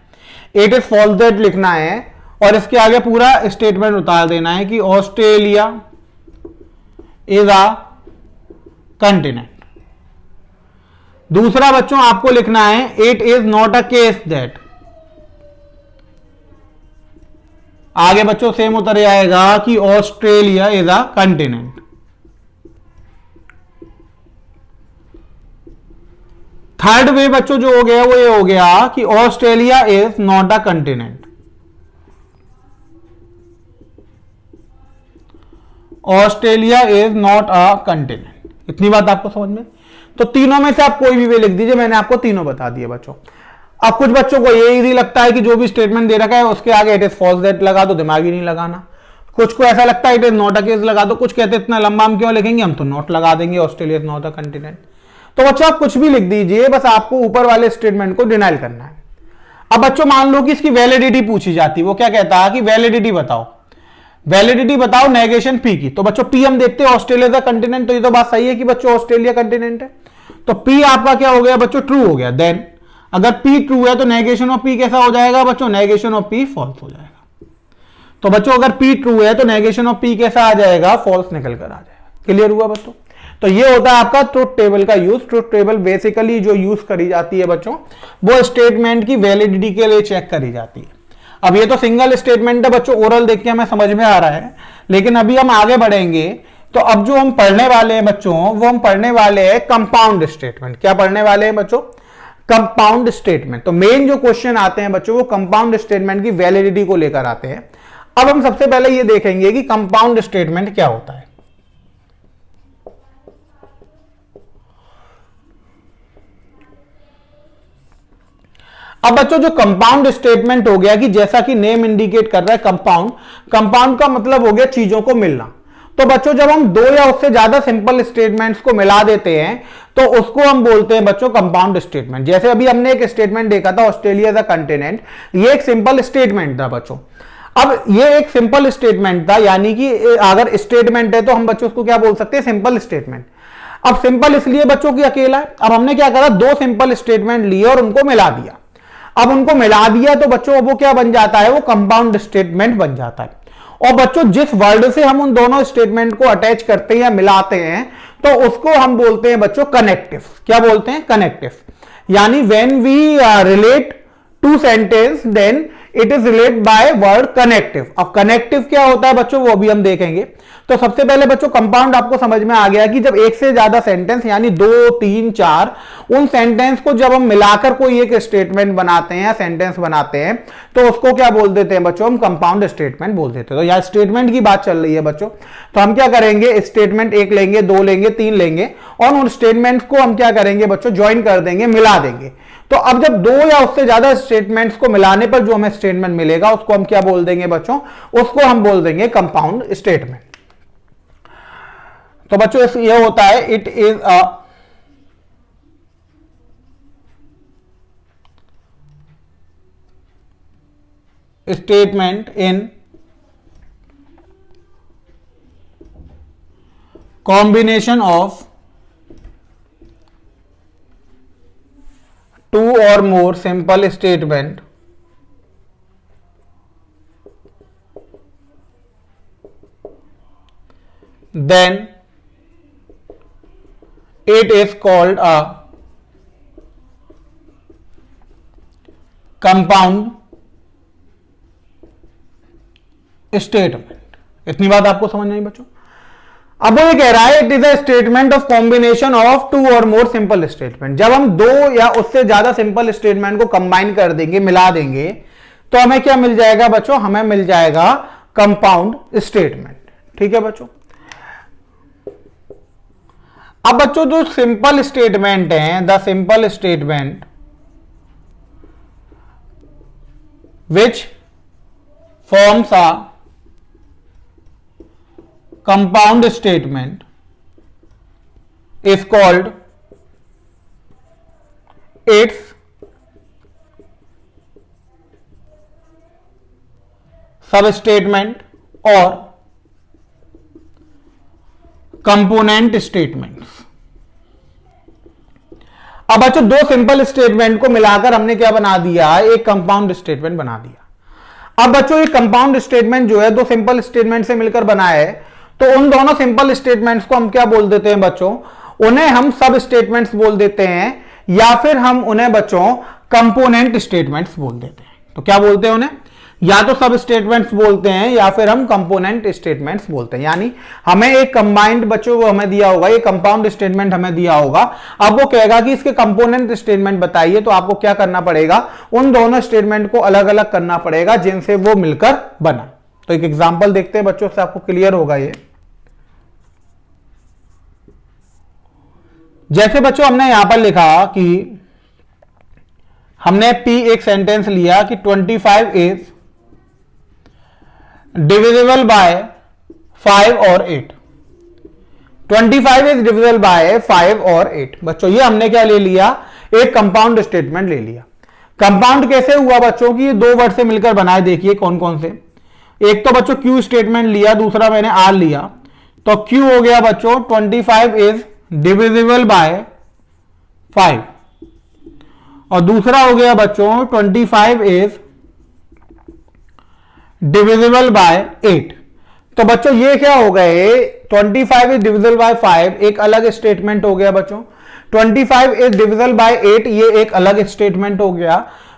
इट इज फॉल्स दैट लिखना है और इसके आगे पूरा स्टेटमेंट उतार देना है कि ऑस्ट्रेलिया इज अ कंटिनेंट। दूसरा बच्चों आपको लिखना है it is not a case that. आगे बच्चों सेम उतर आएगा कि Australia is a continent. Third way बच्चों जो हो गया वो ये हो गया कि Australia is not a continent. Australia is not a continent. इतनी बात आपको समझ में? तो तीनों में से आप कोई भी वे लिख दीजिए, मैंने आपको तीनों बता दिए बच्चों। अब कुछ बच्चों को ये इजी लगता है कि जो भी स्टेटमेंट दे रखा है उसके आगे इट इज फॉल्स दैट लगा दो, दिमाग ही नहीं लगाना। कुछ को ऐसा लगता है it is not a case लगा दो, कुछ कहते हैं इतना लंबा हम क्यों लिखेंगे, हम तो नॉट लगा देंगे, Australia is not a continent. तो बच्चों आप कुछ भी लिख दीजिए, बस आपको ऊपर वाले स्टेटमेंट को डिनाइल करना है। अब बच्चों मान लो कि इसकी वैलिडिटी पूछी जाती है, वो क्या कहता है कि वैलिडिटी बताओ, वैलिडिटी बताओ नेगेशन पी की। तो बच्चों पी हम देखते हैं ऑस्ट्रेलिया का कंटिनेंट, तो ये तो बात सही है कि बच्चों ऑस्ट्रेलिया कंटिनेंट है, तो पी आपका क्या हो गया बच्चों, ट्रू हो गया। देन अगर पी ट्रू है तो नेगेशन ऑफ पी कैसा हो जाएगा बच्चों, नेगेशन ऑफ पी फॉल्स हो जाएगा। तो बच्चों अगर पी ट्रू है तो नेगेशन ऑफ पी कैसा आ जाएगा, फॉल्स निकल कर आ जाएगा। क्लियर हुआ बच्चों? तो ये होता है आपका ट्रुथ टेबल का यूज। ट्रुथ टेबल बेसिकली जो यूज करी जाती है बच्चों, वो स्टेटमेंट की वैलिडिटी के लिए चेक करी जाती है। अब ये तो सिंगल स्टेटमेंट है बच्चों, ओरल देख के हमें समझ में आ रहा है, लेकिन अभी हम आगे बढ़ेंगे तो अब जो हम पढ़ने वाले हैं बच्चों, वो हम पढ़ने वाले हैं कंपाउंड स्टेटमेंट। क्या पढ़ने वाले हैं बच्चों, कंपाउंड स्टेटमेंट। तो मेन जो क्वेश्चन आते हैं बच्चों, वो कंपाउंड स्टेटमेंट की वैलिडिटी को लेकर आते हैं। अब हम सबसे पहले ये देखेंगे कि कंपाउंड स्टेटमेंट क्या होता है। अब बच्चों जो कंपाउंड स्टेटमेंट हो गया कि जैसा कि नेम इंडिकेट कर रहा है कंपाउंड, कंपाउंड का मतलब हो गया चीजों को मिलना। तो बच्चों जब हम दो या उससे ज्यादा सिंपल स्टेटमेंट्स को मिला देते हैं तो उसको हम बोलते हैं बच्चों कंपाउंड स्टेटमेंट। जैसे अभी हमने एक स्टेटमेंट देखा था ऑस्ट्रेलिया द कंटिनेंट, ये एक सिंपल स्टेटमेंट था बच्चों। अब ये एक सिंपल स्टेटमेंट था, यानी कि अगर स्टेटमेंट है तो हम बच्चों उसको क्या बोल सकते हैं, सिंपल स्टेटमेंट। अब सिंपल इसलिए बच्चों की अकेला है। अब हमने क्या करा, दो सिंपल स्टेटमेंट लिए और उनको मिला दिया। अब उनको मिला दिया तो बच्चों वो क्या बन जाता है, वो कंपाउंड स्टेटमेंट बन जाता है। और बच्चों जिस वर्ड से हम उन दोनों स्टेटमेंट को अटैच करते हैं या मिलाते हैं तो उसको हम बोलते हैं बच्चों कनेक्टिव। क्या बोलते हैं, कनेक्टिव। यानी when we relate to sentence then it is relate by word connective. अब कनेक्टिव क्या होता है बच्चों, वो भी हम देखेंगे। तो सबसे पहले बच्चों कंपाउंड आपको समझ में आ गया कि जब एक से ज्यादा सेंटेंस यानी 2, 3, 4 उन सेंटेंस को जब हम मिलाकर कोई एक स्टेटमेंट बनाते हैं या सेंटेंस बनाते हैं तो उसको क्या बोल देते हैं बच्चों, हम कंपाउंड स्टेटमेंट बोल देते हैं। तो यहाँ स्टेटमेंट की बात चल रही है बच्चों, तो हम क्या करेंगे, स्टेटमेंट एक लेंगे, दो लेंगे, तीन लेंगे और उन स्टेटमेंट को हम क्या करेंगे बच्चों, ज्वाइन कर देंगे, मिला देंगे। तो अब जब दो या उससे ज्यादा स्टेटमेंट्स को मिलाने पर जो हमें स्टेटमेंट मिलेगा उसको हम क्या बोल देंगे बच्चों, उसको हम बोल देंगे कंपाउंड स्टेटमेंट। तो बच्चों ये होता है, it is a statement in combination of two or more simple statement then it is called a compound statement। इतनी बात आपको समझ नहीं बच्चों? अब वो ये कह रहा है it is a statement of combination of two और मोर सिंपल स्टेटमेंट। जब हम दो या उससे ज्यादा सिंपल स्टेटमेंट को कंबाइन कर देंगे, मिला देंगे, तो हमें क्या मिल जाएगा बच्चों, हमें मिल जाएगा कंपाउंड स्टेटमेंट। ठीक है बच्चों? अब बच्चों जो सिंपल स्टेटमेंट है, the simple statement which forms a compound statement is called its substatement or component statements। अब बच्चों दो सिंपल स्टेटमेंट को मिलाकर हमने क्या बना दिया, एक कंपाउंड स्टेटमेंट बना दिया। अब बच्चों ये कंपाउंड स्टेटमेंट जो है दो सिंपल स्टेटमेंट से मिलकर बना है, तो उन दोनों सिंपल स्टेटमेंट्स को हम क्या बोल देते हैं बच्चों, उन्हें हम सब स्टेटमेंट्स बोल देते हैं या फिर हम उन्हें बच्चों कंपोनेंट स्टेटमेंट्स बोल देते हैं। तो क्या बोलते हैं उन्हें, या तो सब स्टेटमेंट्स बोलते हैं या फिर हम कंपोनेंट स्टेटमेंट्स बोलते हैं। यानी हमें एक कंबाइंड बच्चों वो हमें दिया होगा, ये कंपाउंड स्टेटमेंट हमें दिया होगा। अब वो कहेगा कि इसके कंपोनेंट स्टेटमेंट बताइए, तो आपको क्या करना पड़ेगा, उन दोनों स्टेटमेंट को अलग अलग करना पड़ेगा जिनसे वो मिलकर बना। तो एक एग्जांपल देखते हैं बच्चों, से आपको क्लियर होगा ये। जैसे बच्चों हमने यहां पर लिखा कि हमने P एक सेंटेंस लिया कि 25 इज डिविजिबल बाय 5 और 8। 25 इज डिविजिबल बाय 5 और 8। बच्चों ये हमने क्या ले लिया, एक कंपाउंड स्टेटमेंट ले लिया। कंपाउंड कैसे हुआ बच्चों की, ये दो वर्ड से मिलकर बनाए, देखिए कौन कौन से। एक तो बच्चों क्यू स्टेटमेंट लिया, दूसरा मैंने आर लिया। तो क्यू हो गया बच्चों 25 इज डिविजिबल बाय 5, और दूसरा हो गया बच्चों 25 इज डिविजिबल बाय 8। तो बच्चों ये क्या हो गए, 25 इज डिविजिबल बाय 5 एक अलग स्टेटमेंट हो गया बच्चों, 25 इज डिविजिबल बाय 8 ये एक अलग स्टेटमेंट हो गया।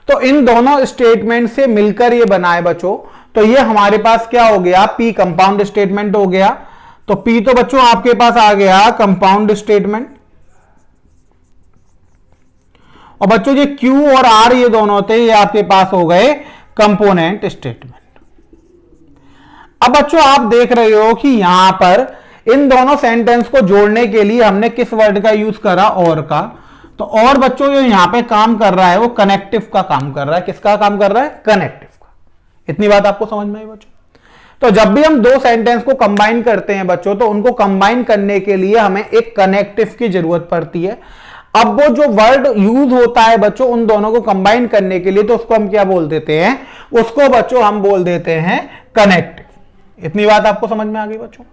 तो इन दोनों स्टेटमेंट से मिलकर ये बनाए बच्चों, तो ये हमारे पास क्या हो गया, पी कंपाउंड स्टेटमेंट हो गया। तो पी तो बच्चों आपके पास आ गया कंपाउंड स्टेटमेंट, और बच्चों ये क्यू और आर ये दोनों थे, ये आपके पास हो गए कंपोनेंट स्टेटमेंट। अब बच्चों आप देख रहे हो कि यहां पर इन दोनों सेंटेंस को जोड़ने के लिए हमने किस वर्ड का यूज करा, और का। तो और बच्चों जो यहां पे काम कर रहा है वो कनेक्टिव का काम कर रहा है। किसका काम कर रहा है, कनेक्टिव का। इतनी बात आपको समझ में आई बच्चों। तो जब भी हम दो सेंटेंस को कंबाइन करते हैं बच्चों, तो उनको कंबाइन करने के लिए हमें एक कनेक्टिव की जरूरत पड़ती है। अब वो जो वर्ड यूज होता है बच्चों उन दोनों को कंबाइन करने के लिए, तो उसको हम क्या बोल देते हैं, उसको बच्चों हम बोल देते हैं कनेक्टिव। इतनी बात आपको समझ में आ गई बच्चों,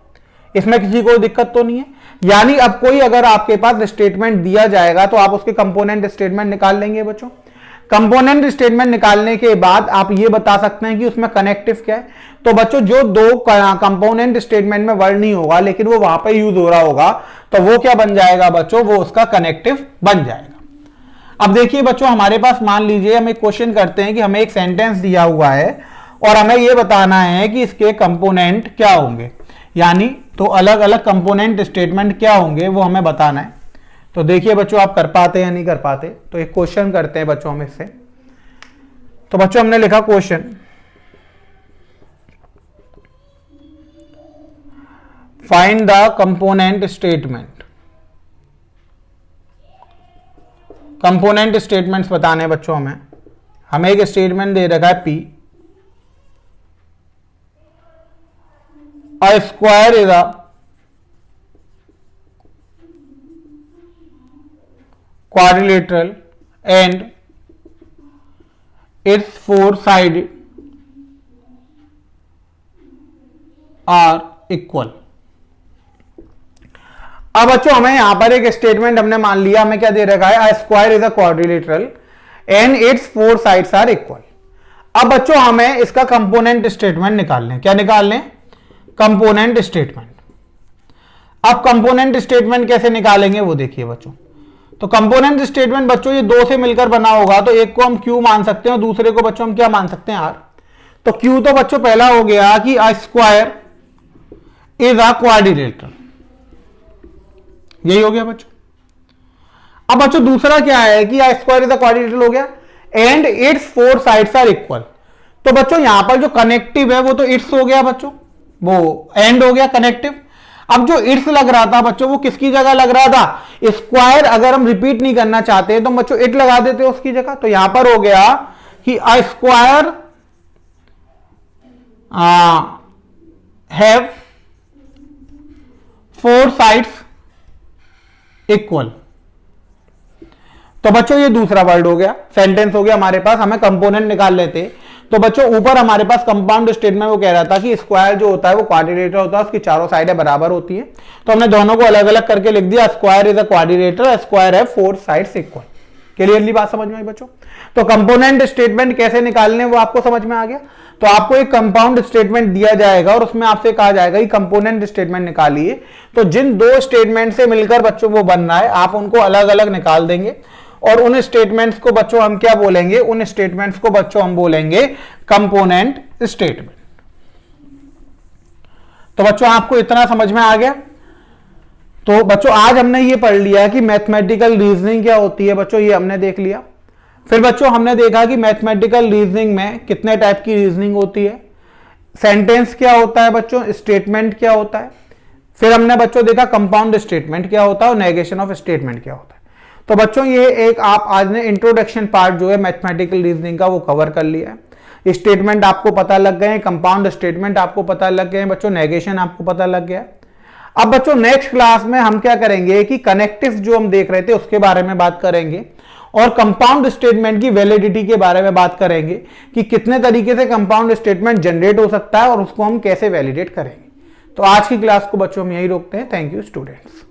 इसमें किसी को दिक्कत तो नहीं है। यानी अब कोई अगर आपके पास स्टेटमेंट दिया जाएगा तो आप उसके कंपोनेंट स्टेटमेंट निकाल लेंगे बच्चों। कंपोनेंट स्टेटमेंट निकालने के बाद आप ये बता सकते हैं कि उसमें कनेक्टिव क्या है। तो बच्चों जो दो कंपोनेंट स्टेटमेंट में वर्ड नहीं होगा लेकिन वो वहां पर यूज हो रहा होगा, तो वो क्या बन जाएगा बच्चों, वो उसका कनेक्टिव बन जाएगा। अब देखिए बच्चों, हमारे पास मान लीजिए हम एक क्वेश्चन करते हैं कि हमें एक सेंटेंस दिया हुआ है और हमें यह बताना है कि इसके कंपोनेंट क्या होंगे, यानी तो अलग अलग कंपोनेंट स्टेटमेंट क्या होंगे वो हमें बताना है। तो देखिए बच्चों आप कर पाते हैं या नहीं कर पाते। तो एक क्वेश्चन करते हैं बच्चों हम इससे। तो बच्चों हमने लिखा question, find the component statement. Component statements बताने हैं बच्चों हमें एक स्टेटमेंट दे रखा है P, a square is a quadrilateral and its four sides are equal। अब बच्चों हमें यहां पर एक स्टेटमेंट हमने मान लिया, हमें क्या दे रखा है, a square is a quadrilateral and its four sides are equal। अब बच्चों हमें इसका कंपोनेंट स्टेटमेंट निकालने, क्या निकालने, कंपोनेंट स्टेटमेंट। अब कंपोनेंट स्टेटमेंट कैसे निकालेंगे वो देखिए बच्चों। तो कंपोनेंट स्टेटमेंट बच्चों ये दो से मिलकर बना होगा, तो एक को हम क्यू मान सकते हैं और दूसरे को बच्चों हम क्या मान सकते हैं, आर। तो क्यू तो बच्चों पहला हो गया कि a square is a quadrilateral, यही हो गया बच्चों। अब बच्चों दूसरा क्या है कि a square is a quadrilateral हो गया and its four sides are equal. तो बच्चों यहां पर जो कनेक्टिव है वो तो इट्स हो गया बच्चों, वो एंड हो गया कनेक्टिव। अब जो इट्स लग रहा था बच्चों वो किसकी जगह लग रहा था, स्क्वायर अगर हम रिपीट नहीं करना चाहते तो बच्चों इट लगा देते उसकी जगह। तो यहां पर हो गया कि a square have four sides equal. तो बच्चों ये दूसरा वर्ड हो गया, सेंटेंस हो गया हमारे पास। हमें कंपोनेंट निकाल लेते। तो बच्चों ऊपर हमारे पास कंपाउंड स्टेटमेंट वो कह रहा था कि स्क्वायर जो होता है वो क्वाड्रिलेटरल होता है, उसकी चारों साइडें बराबर होती है। तो हमने दोनों को अलग अलग करके लिख दिया, square is a quadrilateral, square है फोर साइड्स इक्वल। क्लियरली बात समझ में आई बच्चों। तो कंपोनेंट स्टेटमेंट कैसे निकालने वो आपको समझ में आ गया। तो आपको एक कंपाउंड स्टेटमेंट दिया जाएगा और उसमें आपसे कहा जाएगा कि कंपोनेंट स्टेटमेंट निकालिए। तो जिन दो स्टेटमेंट से मिलकर बच्चों वो बन रहा है आप उनको अलग अलग निकाल देंगे और उन स्टेटमेंट्स को बच्चों हम क्या बोलेंगे, उन स्टेटमेंट्स को बच्चों हम बोलेंगे कंपोनेंट स्टेटमेंट। तो बच्चों आपको इतना समझ में आ गया। तो बच्चों आज हमने ये पढ़ लिया कि मैथमेटिकल रीजनिंग क्या होती है बच्चों, ये हमने देख लिया। फिर बच्चों हमने देखा कि मैथमेटिकल रीजनिंग में कितने टाइप की रीजनिंग होती है, सेंटेंस क्या होता है बच्चों, स्टेटमेंट क्या होता है। फिर हमने बच्चों देखा कंपाउंड स्टेटमेंट क्या होता है और नेगेशन ऑफ स्टेटमेंट क्या होता है। तो बच्चों ये एक आप आज ने इंट्रोडक्शन पार्ट जो है मैथमेटिकल रीजनिंग का वो कवर कर लिया है। स्टेटमेंट आपको पता लग गए, कंपाउंड स्टेटमेंट आपको पता लग गए बच्चों, नेगेशन आपको पता लग गया। अब बच्चों नेक्स्ट क्लास में हम क्या करेंगे कि कनेक्टिव जो हम देख रहे थे उसके बारे में बात करेंगे और कंपाउंड स्टेटमेंट की वैलिडिटी के बारे में बात करेंगे कि कितने तरीके से कंपाउंड स्टेटमेंट जनरेट हो सकता है और उसको हम कैसे वैलिडेट करेंगे। तो आज की क्लास को बच्चों हम यही रोकते हैं। Thank you students.